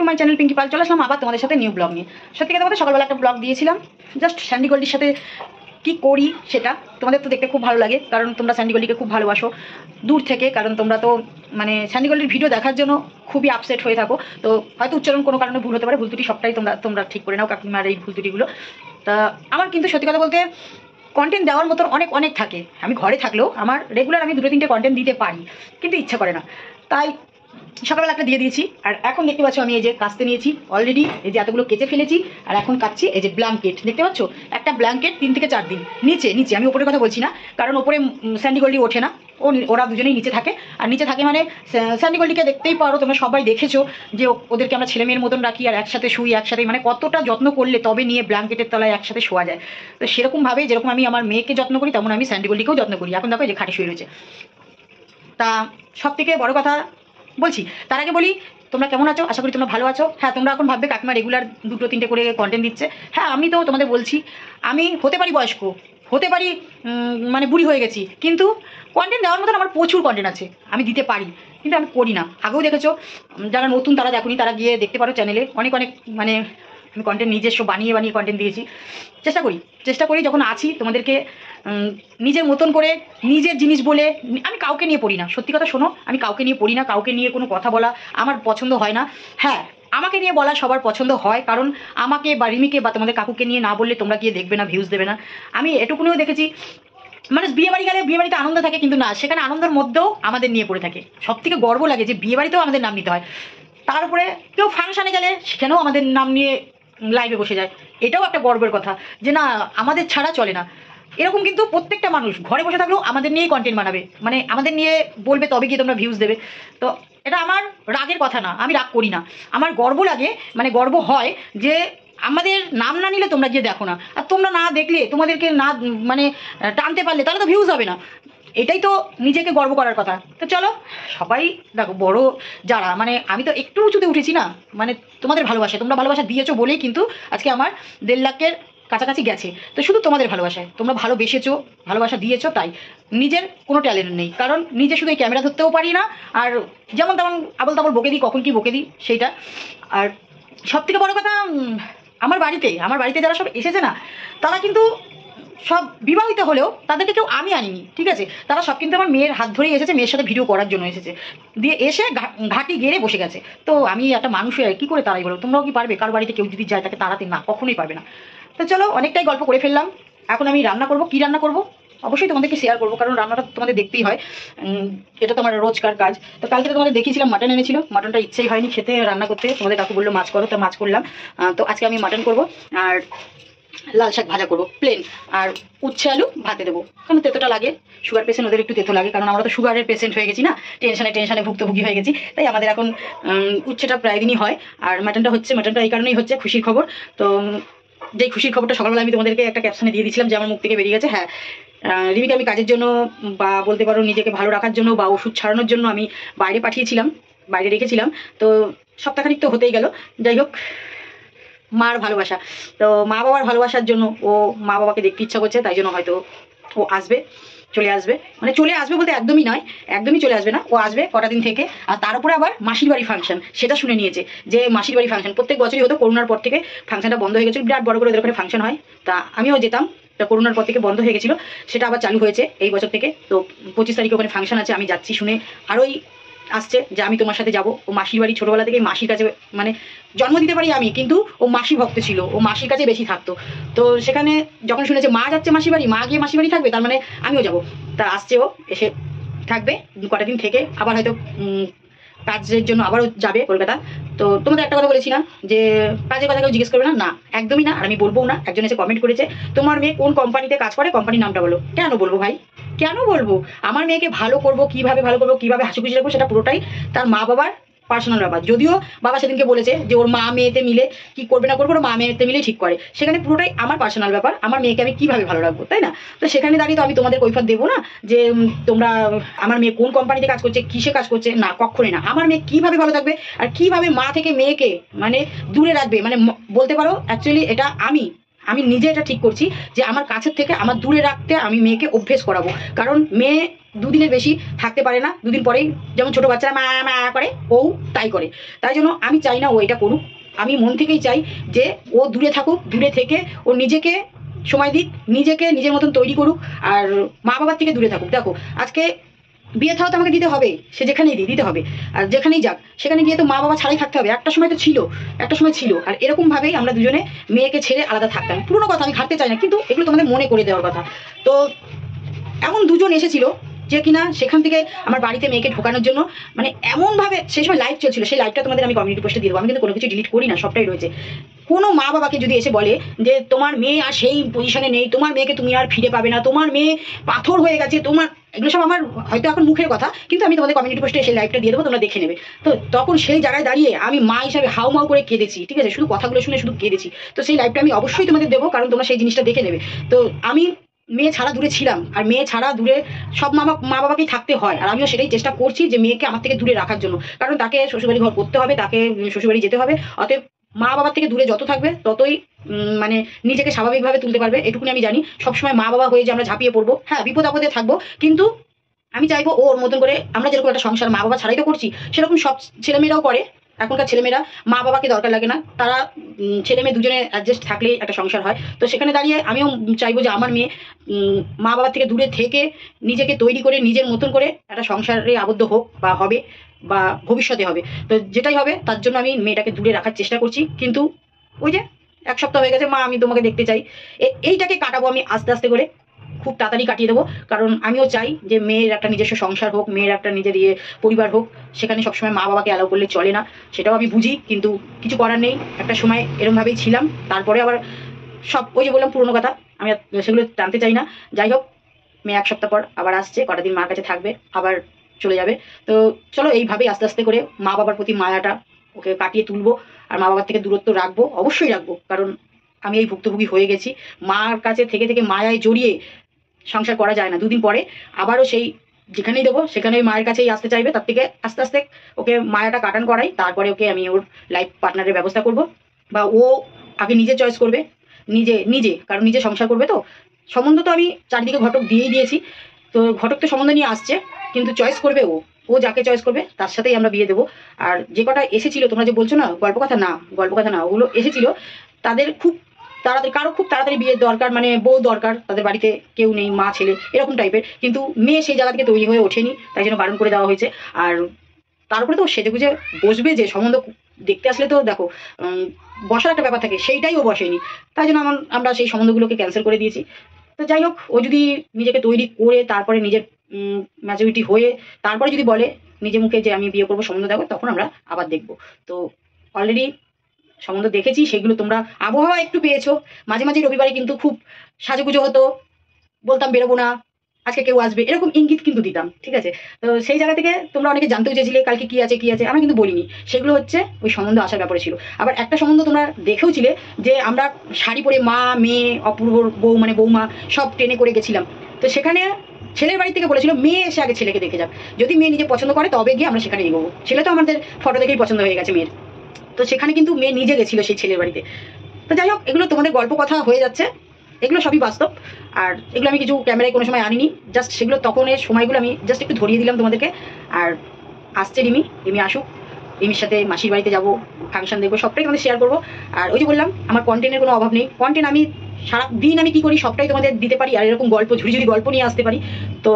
To my channel Pinki পাল। চলে আসলাম আবার তোমাদের সাথে নিউ ব্লগ নিয়ে। সত্যি কথা বলতে সকালবেলা একটা ব্লগ দিয়েছিলাম, জাস্ট স্যান্ডি গোল্ডির সাথে কি করি সেটা তোমাদের তো দেখতে খুব ভালো লাগে, কারণ তোমরা স্যান্ডি গোল্ডিকে খুব ভালোবাসো দূর থেকে, কারণ তোমরা তো মানে স্যান্ডি গোল্ডির ভিডিও দেখার জন্য খুবই আপসেট হয়ে থাকো। তো হয়তো উচ্চারণ কোনো কারণে ভুল হতে পারে, ভুল ত্রুটি সবটাই তোমরা ঠিক করে নাও কাকিমার এই ভুল ত্রুটিগুলো। তা আমার কিন্তু সত্যি কথা বলতে কন্টেন্ট দেওয়ার মতন অনেক থাকে। আমি ঘরে থাকলেও আমার রেগুলার আমি 2-3টে কন্টেন্ট দিতে পারি, কিন্তু ইচ্ছা করে না, তাই সকালবেলা একটা দিয়ে দিয়েছি। আর এখন দেখতে পাচ্ছ আমি এই যে কাচতে নিয়েছি অলরেডি, এই যে এতগুলো কেচে ফেলেছি। আর এখন কাচ্ছি এই যে ব্ল্যাঙ্কেট, দেখতে পাচ্ছ একটা ব্ল্যাঙ্কেট 3 থেকে 4 দিন নিচে আমি উপরের কথা বলছি না, কারণ উপরে স্যান্ডি গোল্ডি ওঠে না, ওরা দুজনেই নিচে থাকে। আর নিচে থাকে মানে স্যান্ডি গোল্ডিকে দেখতেই পারো, তোমরা সবাই দেখেছো যে ওদেরকে আমরা ছেলে মেয়ের মতন রাখি আর একসাথে শুই একসাথে, মানে কতটা যত্ন করলে তবে নিয়ে ব্ল্যাঙ্কেটের তলায় একসাথে শোয়া যায়। তো সেরকমভাবে যেরকম আমি আমার মেয়েকে যত্ন করি, তেমন আমি স্যান্ডি গোল্ডিকেও যত্ন করি। এখন দেখো এই যে খাটে শুয়ে রয়েছে। তা সব থেকে বড় কথা বলছি, তার আগে বলি তোমরা কেমন আছো, আশা করি তোমরা ভালো আছো। হ্যাঁ, তোমরা এখন ভাববে কাকিমা রেগুলার 2-3টে করে কন্টেন্ট দিচ্ছে। হ্যাঁ, আমি তো তোমাদের বলছি আমি হতে পারি বয়স্ক, হতে পারি মানে বুড়ি হয়ে গেছি, কিন্তু কন্টেন্ট দেওয়ার মতন আমার প্রচুর কন্টেন্ট আছে, আমি দিতে পারি, কিন্তু আমি করি না। আগেও দেখেছো, যারা নতুন তারা দেখোনি, তারা গিয়ে দেখতে পারো চ্যানেলে, অনেক মানে আমি কন্টেন্ট নিজস্ব বানিয়ে কন্টেন্ট দিয়েছি। চেষ্টা করি যখন আছি তোমাদেরকে নিজের মতন করে নিজের জিনিস বলে। আমি কাউকে নিয়ে পড়ি না, সত্যি কথা শোনো, আমি কাউকে নিয়ে পড়ি না, কাউকে নিয়ে কোনো কথা বলা আমার পছন্দ হয় না। হ্যাঁ, আমাকে নিয়ে বলা সবার পছন্দ হয়, কারণ আমাকে বা রিমিকে বা তোমাদের কাকুকে নিয়ে না বললে তোমরা গিয়ে দেখবে না, ভিউজ দেবে না। আমি এটুকুনিও দেখেছি মানুষ বিয়ে বাড়ি গেলে বিয়ে বাড়িতে আনন্দ থাকে, কিন্তু না, সেখানে আনন্দের মধ্যেও আমাদের নিয়ে পড়ে থাকে। সব থেকে গর্ব লাগে যে বিয়ে বাড়িতেও আমাদের নাম নিতে হয়। তারপরে কেউ ফাংশানে গেলে সেখানেও আমাদের নাম নিয়ে লাইভে বসে যায়, এটাও একটা গর্বের কথা যে না, আমাদের ছাড়া চলে না। এরকম কিন্তু প্রত্যেকটা মানুষ ঘরে বসে থাকলেও আমাদের নিয়েই কন্টেন্ট বানাবে, মানে আমাদের নিয়ে বলবে, তবে গিয়ে তোমরা ভিউজ দেবে। তো এটা আমার রাগের কথা না, আমি রাগ করি না, আমার গর্ব লাগে, মানে গর্ব হয় যে আমাদের নাম না নিলে তোমরা গিয়ে দেখো না, আর তোমরা না দেখলে, তোমাদেরকে না মানে টানতে পারলে তাহলে তো ভিউজ হবে না। এটাই তো নিজেকে গর্ব করার কথা। তো চলো সবাই দেখো, বড় যারা, মানে আমি তো একটু উঁচুতে উঠেছি না, মানে তোমাদের ভালোবাসা, তোমরা ভালোবাসা দিয়েছো বলেই কিন্তু আজকে আমার 1.5 লাখের কাছাকাছি গেছে। তো শুধু তোমাদের ভালোবাসায়, তোমরা ভালোবেসেছো, ভালোবাসা দিয়েছো, তাই নিজের কোনো ট্যালেন্ট নেই, কারণ নিজে শুধু এই ক্যামেরা ধরতেও পারি না, আর যেমন তেমন আবল তাবল বকে দিই, কখন কি বকে দিই সেইটা। আর সব থেকে বড় কথা, আমার বাড়িতে যারা সব এসেছে না, তারা কিন্তু সব বিবাহিত হলেও তাদেরকে কেউ আমি আনিনি, ঠিক আছে? তারা সব কিন্তু আমার মেয়ের হাত ধরেই এসেছে, মেয়ের সাথে ভিডিও করার জন্য এসেছে, দিয়ে এসে ঘাটি গেড়ে বসে গেছে। তো আমি একটা মানুষ হয়ে কী করে তারাই বলো, তোমরাও কি পারবে কারো বাড়িতে কেউ যদি যায় তাকে তাড়াতে? না, কখনোই পারবে না। তো চলো, অনেকটাই গল্প করে ফেললাম, এখন আমি রান্না করব। কি রান্না করব অবশ্যই তোমাদেরকে শেয়ার করবো, কারণ রান্নাটা তোমাদের দেখতেই হয়, এটা তো আমার রোজকার কাজ। তো কালকে তো তোমাদের দেখিয়েছিলাম মাটন এনেছিল, মাটনটা ইচ্ছেই হয়নি খেতে, রান্না করতে, তোমাদের কাকু বললো মাছ করো, তো মাছ করলাম। তো আজকে আমি মাটন করব, আর লাল শাক ভাজা করবো প্লেন, আর উচ্ছে আলু ভাতে দেবো, কারণ তেতোটা লাগে, সুগার পেশেন্ট ওদের একটু তেতো লাগে, কারণ আমরা তো সুগারের পেশেন্ট হয়ে গেছি না, টেনশনে ভুক্তভোগী হয়ে গেছি, তাই আমাদের এখন উচ্ছেটা প্রায় দিনই হয়। আর মাটনটা এই কারণেই হচ্ছে খুশির খবর। তো যেই খুশির খবরটা সকালবেলা আমি তোমাদেরকে একটা ক্যাপশনে দিয়ে দিয়েছিলাম যে আমার মুখ থেকে বেরিয়ে গেছে। হ্যাঁ, রিমিকে আমি কাজের জন্য বা বলতে পারো নিজেকে ভালো রাখার জন্য বা ওষুধ ছাড়ানোর জন্য আমি বাইরে রেখেছিলাম। তো সপ্তাহখানিক তো হতেই গেল। যাই হোক, মার ভালোবাসা, তো মা বাবার ভালোবাসার জন্য ও মা বাবাকে দেখতে ইচ্ছা করছে, তাই জন্য হয়তো ও চলে আসবে বলতে একদমই নয়, একদমই চলে আসবে না, ও আসবে কটা দিন থেকে। আর তার উপরে আবার মাসির বাড়ি ফাংশন, সেটা শুনে নিয়েছে যে মাসির বাড়ি ফাংশন প্রত্যেক বছরই হতো, করোনার পর থেকে ফাংশনটা বন্ধ হয়ে গেছিলো, বিরাট বড় করে ওদের ওখানে ফাংশন হয়, তা আমিও যেতাম। তা করোনার পর থেকে বন্ধ হয়ে গেছিলো, সেটা আবার চালু হয়েছে এই বছর থেকে। তো 25 তারিখে ওখানে ফাংশন আছে, আমি যাচ্ছি শুনে আরোই আসছে যে আমি তোমার সাথে যাবো। ও মাসির বাড়ি ছোটবেলা থেকে মাসির কাছে, মানে জন্ম দিতে পারি আমি, কিন্তু ও মাসি ভক্ত ছিল, ও মাসির কাছে বেশি থাকতো। তো সেখানে যখন শুনেছে মা যাচ্ছে মাসির বাড়ি, মা গিয়ে মাসির বাড়ি থাকবে, তার মানে আমিও যাবো। তা আসছে, ও এসে থাকবে কটা দিন থেকে, আবার হয়তো কাজের জন্য আবারও যাবে কলকাতা। তো তোমাদের একটা কথা বলেছি না যে কাজের কথা কেউ জিজ্ঞেস করবে না, না একদমই না, আর আমি বলবো না। একজন এসে কমেন্ট করেছে তোমার মেয়ে কোন কোম্পানিতে কাজ করে, কোম্পানির নামটা বলো। কেন বলবো ভাই, কেন বলবো? আমার মেয়েকে ভালো করবো, কিভাবে হাসি খুশি রাখবো, সেটা পুরোটাই তার মা বাবার পার্সোনাল ব্যাপার। যদিও বাবা সেদিনকে বলেছে যে ওর মা মেয়েতে মিলে কি করবে না করবে, ওর মা মেয়েতে মিলে ঠিক করে, সেখানে পুরোটাই আমার পার্সোনাল ব্যাপার, আমার মেয়েকে আমি কিভাবে ভালো রাখবো, তাই না? তো সেখানে দাঁড়িয়ে তো আমি তোমাদের কৈফিয়ত দেবো না যে তোমরা আমার মেয়ে কোন কোম্পানিতে কাজ করছে, কিসে কাজ করছে, না কখনোই না। আমার মেয়ে কিভাবে ভালো থাকবে আর কিভাবে মা থেকে মেয়েকে মানে দূরে রাখবে, মানে বলতে পারো অ্যাকচুয়ালি এটা আমি নিজে এটা ঠিক করছি যে আমার কাছের থেকে আমার দূরে রাখতে আমি মেয়েকে অভ্যেস করাবো, কারণ মেয়ে দুদিনের বেশি থাকতে পারে না, দুদিন পরেই যেমন ছোট বাচ্চারা মা মা করে, ও তাই করে। তাই জন্য আমি চাই না ও এটা করুক। আমি মন থেকেই চাই যে ও দূরে থাকুক, দূরে থেকে ও নিজেকে সময় দিক, নিজেকে নিজের মতন তৈরি করুক, আর মা বাবার থেকে দূরে থাকুক। দেখো আজকে বিয়ে থাও তো আমাকে দিতে হবে, সে যেখানেই দিতে হবে, আর যেখানেই যাক সেখানে গিয়ে তো মা বাবা ছাড়াই থাকতে হবে। একটা সময় তো ছিল, একটা সময় ছিল। আর এরকম ভাবেই আমরা দুজনে মেয়েকে ছেড়ে আলাদা থাকতাম। পুরোনো কথা আমি ঘাটতে চাই না, কিন্তু এগুলো তোমাদের মনে করে দেওয়ার কথা। তো এমন দুজন এসেছিল যে কিনা সেখান থেকে আমার বাড়িতে মেয়েকে ঢোকানোর জন্য, মানে এমনভাবে সেই সময় লাইভ চলছিল, সেই লাইভটা তোমাদের আমি কমিউনিটি পোস্টে দিয়ে দেবো। আমি কিন্তু কোনো কিছু ডিলিট করি না, সবটাই রয়েছে। কোনো মা বাবাকে যদি এসে বলে যে তোমার মেয়ে আর সেই পজিশনে নেই, তোমার মেয়েকে তুমি আর ফিরে পাবে না, তোমার মেয়ে পাথর হয়ে গেছে, তোমার, এগুলো সব আমার হয়তো এখন মুখের কথা, কিন্তু আমি তোমাদের কমিউনিটি পোস্টে সেই লাইভটা দিয়ে দেবো, তোমরা দেখে নেবে। তো তখন সেই জায়গায় দাঁড়িয়ে আমি মা হিসাবে হাউমাউ করে কেঁদেছি, ঠিক আছে, শুধু কথাগুলো শুনে শুধু কেঁদেছি। তো সেই লাইভটা আমি অবশ্যই তোমাদের দেবো, কারণ তোমরা সেই জিনিসটা দেখে নেবে। তো আমি মেয়ে ছাড়া দূরে ছিলাম, আর মেয়ে ছাড়া দূরে সব মা বাবাকেই থাকতে হয়, আর আমিও সেটাই চেষ্টা করছি যে মেয়েকে আমার থেকে দূরে রাখার জন্য। কারণ তাকে শ্বশুরবাড়ি ঘর করতে হবে, তাকে শ্বশুরবাড়ি যেতে হবে। অতএব মা বাবার থেকে দূরে যত থাকবে ততই মানে নিজেকে স্বাভাবিকভাবে তুলতে পারবে, এটুকুনি আমি জানি। সবসময় মা বাবা হয়ে যে আমরা ঝাঁপিয়ে পড়বো, হ্যাঁ বিপদ আপদে থাকবো, কিন্তু আমি চাইবো ওর মতন করে আমরা যেরকম একটা সংসার মা বাবা ছাড়াই তো করছি, সেরকম সব ছেলেমেয়েরাও করে। এখনকার ছেলেমেয়েরা মা বাবাকে দরকার লাগে না, তারা ছেলে মেয়ে দুজনে অ্যাডজাস্ট থাকলেই একটা সংসার হয়। তো সেখানে দাঁড়িয়ে আমিও চাইবো যে আমার মেয়ে মা বাবার থেকে দূরে থেকে নিজেকে তৈরি করে নিজের মতন করে একটা সংসারে আবদ্ধ হোক, বা হবে, বা ভবিষ্যতে হবে। তো যেটাই হবে তার জন্য আমি মেয়েটাকে দূরে রাখার চেষ্টা করছি। কিন্তু ওই যে 1 সপ্তাহ হয়ে গেছে, মা আমি তোমাকে দেখতে চাই, এইটাকে কাটাবো আমি আস্তে আস্তে করে, খুব তাড়াতাড়ি কাটিয়ে দেবো। কারণ আমিও চাই যে মেয়ের একটা নিজস্ব সংসার হোক, মেয়ের একটা নিজের পরিবার হোক। সেখানে সবসময় মা বাবাকে অ্যালাউ করলে চলে না, সেটাও আমি বুঝি, কিন্তু কিছু করার নেই। একটা সময় এরমভাবেই ছিলাম, তারপরে আবার সব ওই যে বললাম পুরোনো কথা, আমি সেগুলো টানতে চাই না। যাই হোক, মেয়ে 1 সপ্তাহ পর আবার আসছে, কটা দিন মার কাছে থাকবে, আবার চলে যাবে। তো চলো এইভাবেই আস্তে আস্তে করে মা বাবার প্রতি মায়াটা ওকে কাটিয়ে তুলবো, আর মা বাবার থেকে দূরত্ব রাখবো, অবশ্যই রাখবো। কারণ আমি এই ভুক্তভোগী হয়ে গেছি, মার কাছে থেকে থেকে মায়ায় জড়িয়ে সংসার করা যায় না। দুদিন পরে আবারও সেই যেখানেই দেবো সেখানে ওই মায়ের কাছেই আসতে চাইবে। তার থেকে আস্তে আস্তে ওকে মায়াটা কাটান করাই, তারপরে ওকে আমি ওর লাইফ পার্টনারের ব্যবস্থা করব, বা ও আগে নিজে চয়েস করবে, নিজে নিজে, কারণ নিজে সংসার করবে। তো সম্বন্ধ তো আমি চারিদিকে ঘটক দিয়েই দিয়েছি, তো ঘটক তো সম্বন্ধ নিয়ে আসছে, কিন্তু চয়েস করবে ও, ও যাকে চয়েস করবে তার সাথেই আমরা বিয়ে দেবো। আর যে কটা এসেছিল তোমরা যে বলছো না গল্প কথা না, গল্প কথা না, ওগুলো এসেছিল তাদের খুব তাড়াতাড়ি, কারো খুব তাড়াতাড়ি বিয়ের দরকার, মানে বউ দরকার, তাদের বাড়িতে কেউ নেই, মা ছেলে এরকম টাইপের, কিন্তু মেয়ে সেই জায়গা থেকে তৈরি হয়ে ওঠেনি, তাই জন্য বারণ করে দেওয়া হয়েছে। আর তারপরে তো সেজে গুজে বসবে, যে সম্বন্ধ দেখতে আসলে তো দেখো বসার একটা ব্যাপার থাকে, সেইটাই ও বসেনি, তাই জন্য আমরা সেই সম্বন্ধগুলোকে ক্যান্সেল করে দিয়েছি। তো যাই হোক, ও যদি নিজেকে তৈরি করে তারপরে নিজের ম্যাচুরিটি হয়ে তারপরে যদি বলে নিজে মুখে যে আমি বিয়ে করবো, সম্বন্ধ দেখো, তখন আমরা আবার দেখবো। তো অলরেডি সম্বন্ধ দেখেছি, সেগুলো তোমরা আবহাওয়া একটু পেয়েছো। মাঝে মাঝে রবিবারে কিন্তু খুব সাজুগুজো হতো, বলতাম বেরোবো না, আজকে কেউ আসবে, এরকম ইঙ্গিত কিন্তু দিতাম, ঠিক আছে। তো সেই জায়গা থেকে তোমরা অনেকে জানতেও চেয়েছিলে কালকে কি আছে কি আছে, আমরা কিন্তু বলিনি। সেগুলো হচ্ছে ওই সম্বন্ধ আসার ব্যাপারে ছিল। আবার একটা সম্বন্ধ তোমরা দেখেও ছিলে যে আমরা শাড়ি পরে মা মেয়ে অপূর্বর বউ মানে বৌমা সব ট্রেনে করে গেছিলাম। তো সেখানে ছেলের বাড়ি থেকে বলেছিল মেয়ে এসে আগে ছেলেকে দেখে যাক, যদি মেয়ে নিজে পছন্দ করে তবে গিয়ে আমরা সেখানে এগোবো। ছেলে তো আমাদের ফটো দেখেই পছন্দ হয়ে গেছে মেয়ের, তো সেখানে কিন্তু মেয়ে নিজে গেছিল সেই ছেলের বাড়িতে। তো যাই হোক, এগুলো তোমাদের গল্প কথা হয়ে যাচ্ছে, এগুলো সবই বাস্তব। আর এগুলো আমি কিছু ক্যামেরায় কোনো সময় আনিনি, জাস্ট সেগুলো তখনের সময়গুলো আমি জাস্ট একটু ধরিয়ে দিলাম তোমাদেরকে। আর আসছে রিমি আসুক, রিমির সাথে মাসির বাড়িতে যাবো, ফাংশন দেখবো, সবটাই তোমাদের শেয়ার করবো। আর ওই যে বললাম আমার কন্টেন্টের কোনো অভাব নেই, কন্টেন্ট আমি সারাদিন আমি কি করি সবটাই তোমাদের দিতে পারি, আর এরকম গল্প ঝুড়ি গল্প নিয়ে আসতে পারি। তো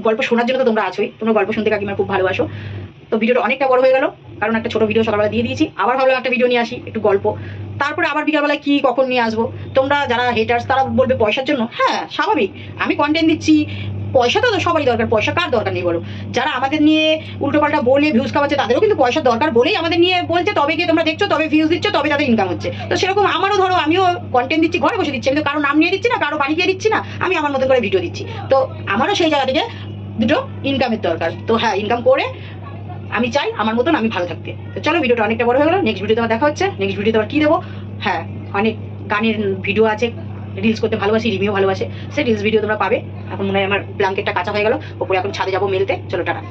গল্প শোনার জন্য তো তোমরা আছোই, তোমরা গল্প শুনতে কাকিমার খুব ভালোবাসো। তো ভিডিওটা অনেকটা বড় হয়ে গেল, কারণ একটা ছোট ভিডিও সকালবেলা দিয়ে দিয়েছি, আবার ভাবলাম একটা ভিডিও নিয়ে আসি, একটু গল্প, তারপরে আবার বিকালবেলায় কি কখন নিয়ে আসবো। তোমরা যারা হেটার্স তারা বলবে পয়সার জন্য, হ্যাঁ স্বাভাবিক, আমি কন্টেন্ট দিচ্ছি, পয়সা তো সবারই দরকার, পয়সা কার দরকার নেই বলো। যারা আমাদের নিয়ে উল্টোপাল্টা বলে ভিউজ খাওয়াচ্ছে তাদেরও কিন্তু পয়সার দরকার বলেই আমাদের নিয়ে বলছে, তবে গিয়ে তোমরা দেখছো, তবে ভিউজ দিচ্ছ, তবে তাদের ইনকাম হচ্ছে। তো সেরকম আমারও ধরো আমিও কন্টেন্ট দিচ্ছি, ঘরে বসে দিচ্ছি, আমি তো কারো নাম নিয়ে দিচ্ছি না, কারো বাড়ি গিয়ে দিচ্ছি না, আমি আমার মতো করে ভিডিও দিচ্ছি। তো আমারও সেই জায়গা থেকে দুটো ইনকামের দরকার। তো হ্যাঁ, ইনকাম করে আমি চাই আমার মতন আমি ভালো থাকতে। তো চলো, ভিডিওটা অনেকটা বড় হয়ে গেল, নেক্সট ভিডিওতে আমার দেখা হচ্ছে। নেক্সট ভিডিওতে আবার কি দেবো, হ্যাঁ অনেক গানের ভিডিও আছে, রিলস করতে ভালোবাসি, রিমিও ভালোবাসে, সেই রিলস ভিডিও তোমরা পাবে। এখন মনে হয় আমার ব্ল্যাঙ্কেটটা কাঁচা হয়ে গেল, ওপরে এখন ছাদে যাবো মেলতে। চলো টাটা।